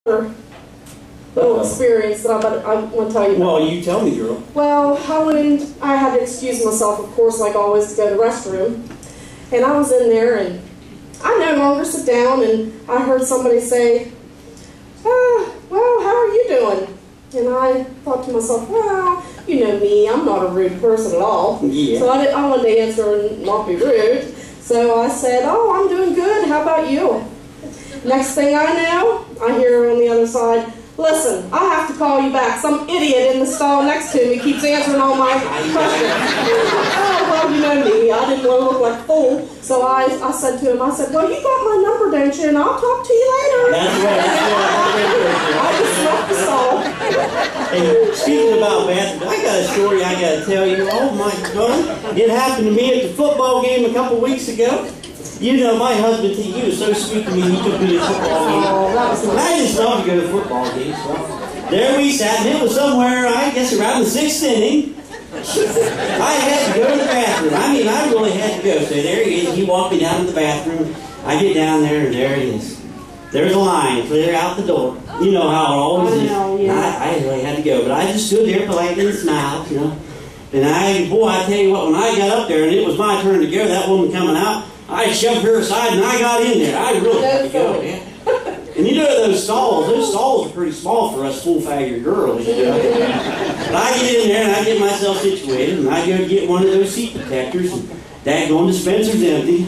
little experience that I want to tell you about. Well, you tell me, girl. Well, I had to excuse myself, of course, like always, to go to the restroom. And I was in there, and I no longer sit down, and I heard somebody say, well, how are you doing? And I thought to myself, well, you know me, I'm not a rude person at all. Yeah. So I wanted to answer and not be rude. So I said, oh, I'm doing good. How about you? Next thing I know, I hear on the other side, listen, I have to call you back. Some idiot in the stall next to me keeps answering all my questions. Oh, well, you know me. I didn't want to look like a fool. So I said to him, I said, well, you got my number, don't you? And I'll talk to you later. That's right. I just left the stall. Hey, speaking about basketball, I got a story I got to tell you. Oh, my God. It happened to me at the football game a couple weeks ago. You know, my husband, he was so sweet to me, he took me to a football game. I just love to go to football games. Well, there we sat, and it was somewhere, I guess, around the 6th inning. I had to go to the bathroom. I mean, I really had to go. So there he is. He walked me down to the bathroom. I get down there, and there it is. There's a line clear out the door. You know how it always is. I really had to go. But I just stood there politely and smiled, you know. And I tell you what, when I got up there, and it was my turn to go, that woman coming out, I shoved her aside and I got in there. I really had to go, man. And you know those stalls are pretty small for us full-figured girls, you know. But I get in there and I get myself situated and I go get one of those seat protectors and daggone dispenser's empty.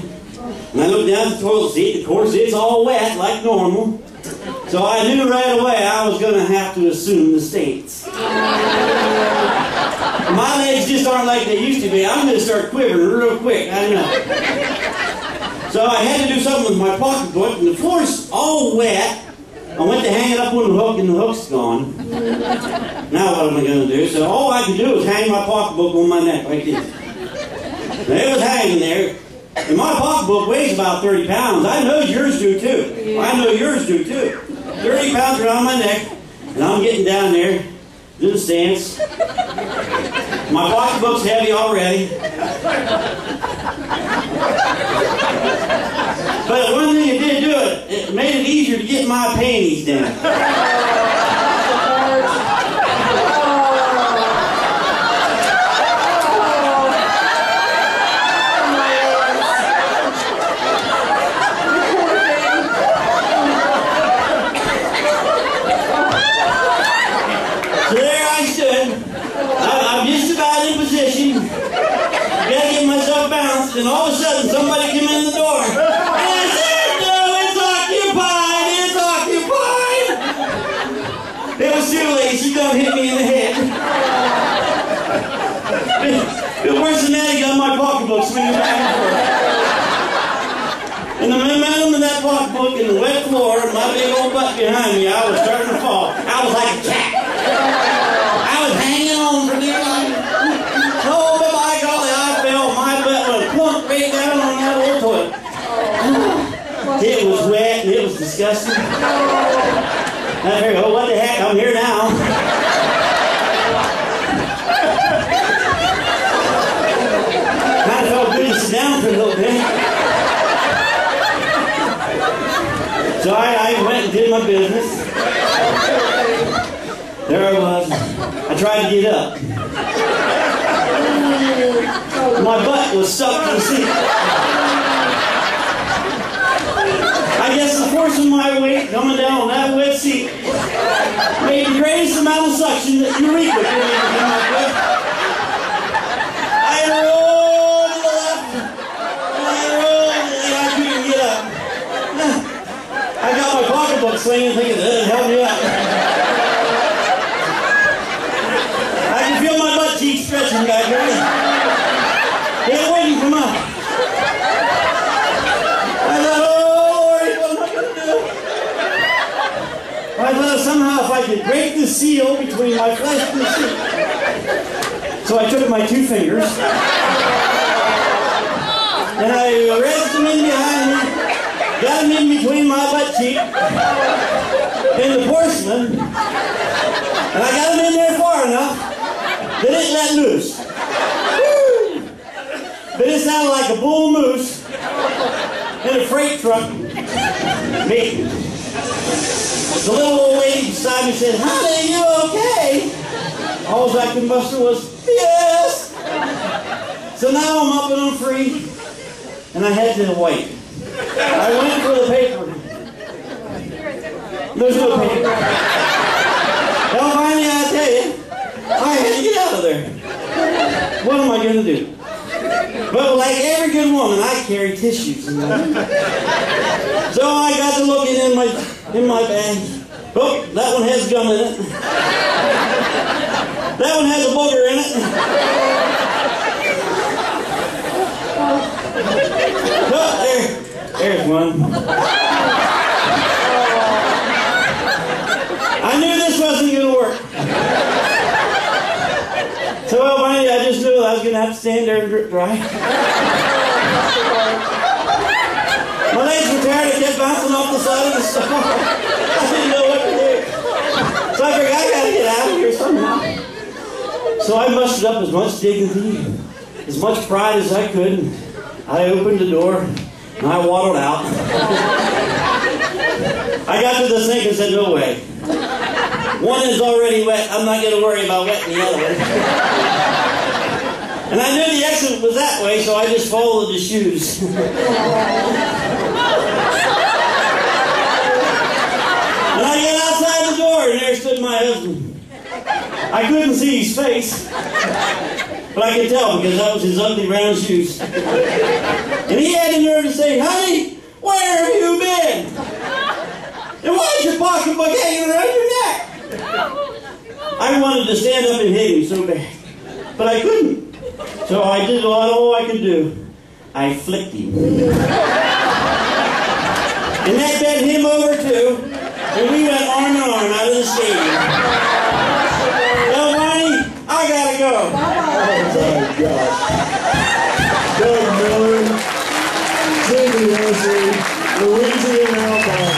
And I look down at the toilet seat, of course it's all wet like normal. So I knew right away I was going to have to assume the states. My legs just aren't like they used to be. I'm going to start quivering real quick, I know. So I had to do something with my pocketbook, and the floor's all wet. I went to hang it up on the hook, and the hook's gone. Now what am I going to do? So all I could do was hang my pocketbook on my neck like this. And it was hanging there, and my pocketbook weighs about 30 pounds. I know yours do too. I know yours do too. 30 pounds around my neck, and I'm getting down there, do the stance. My pocketbook's heavy already. But one thing it did do, it made it easier to get my panties down. So there I stood. I'm just about in position. Gotta get myself balanced, and all of a sudden somebody came in the door. And I said, no, it's occupied! It's occupied! It was too late. She done hit me in the head. But worse than that, he got my pocketbook swinging back and forth. And the momentum of that pocketbook and the wet floor and my big old butt behind me, I was starting to fall. I was like a cat. I was hanging on for dear life. Oh, by golly, I fell. My butt went plump right down on that old toilet. It was wet and it was disgusting. I figured, oh, what the heck, I'm here now. Kind of felt good to sit down for a little bit. So I went and did my business. There I was. I tried to get up. My butt was stuck to the seat. I guess the force of my weight coming down on that wet seat made the greatest amount of suction that Eureka could ever come up with. I rolled to the left, and I rolled, and I couldn't get up. I got my pocketbook swinging, thinking that'd help me out. I can feel my butt cheeks stretching back there. It wouldn't come up. I thought, oh Lord, what am I going to do? I thought somehow if I could break the seal between my flesh and the seat. So I took my 2 fingers, and I raised them in behind me, got them in between my butt cheek and the porcelain, and I got them in there far enough that it let loose. But it sounded like a bull moose in a freight truck. Me. The little old me and said, honey, you okay? All I could muster was, yes. So now I'm up and I'm free, and I had to wait. I went for the paper. There's no paper. Well, finally, I tell you, I had to get out of there. What am I going to do? But like every good woman, I carry tissues. So I got to looking in my bag. Oh, that one has gum in it. That one has a booger in it. Oh, there's one. I knew this wasn't going to work. So, well, finally, I just knew I was going to have to stand there and drip dry. My legs were tired. I kept bouncing off the side of the stove. I didn't know what to do. So I figured, I got to get out of here somehow. So I mustered up as much dignity, as much pride as I could. And I opened the door, and I waddled out. I got to the sink and said, no way. One is already wet. I'm not going to worry about wetting the other one. And I knew the exit was that way, so I just followed the shoes. And I get outside the door, and there stood my husband. I couldn't see his face, but I could tell because that was his ugly brown shoes. And he had the nerve to say, honey, where have you been? And why is your pocketbook hanging around your neck? I wanted to stand up and hit him so bad, but I couldn't. So I did all I could do. I flicked him. And that bent him over too, and we went arm in arm out of the stadium. Well, Ronnie, I gotta go. Oh my gosh. Doug Miller, Jamie Wesley, Louisiana Alabama.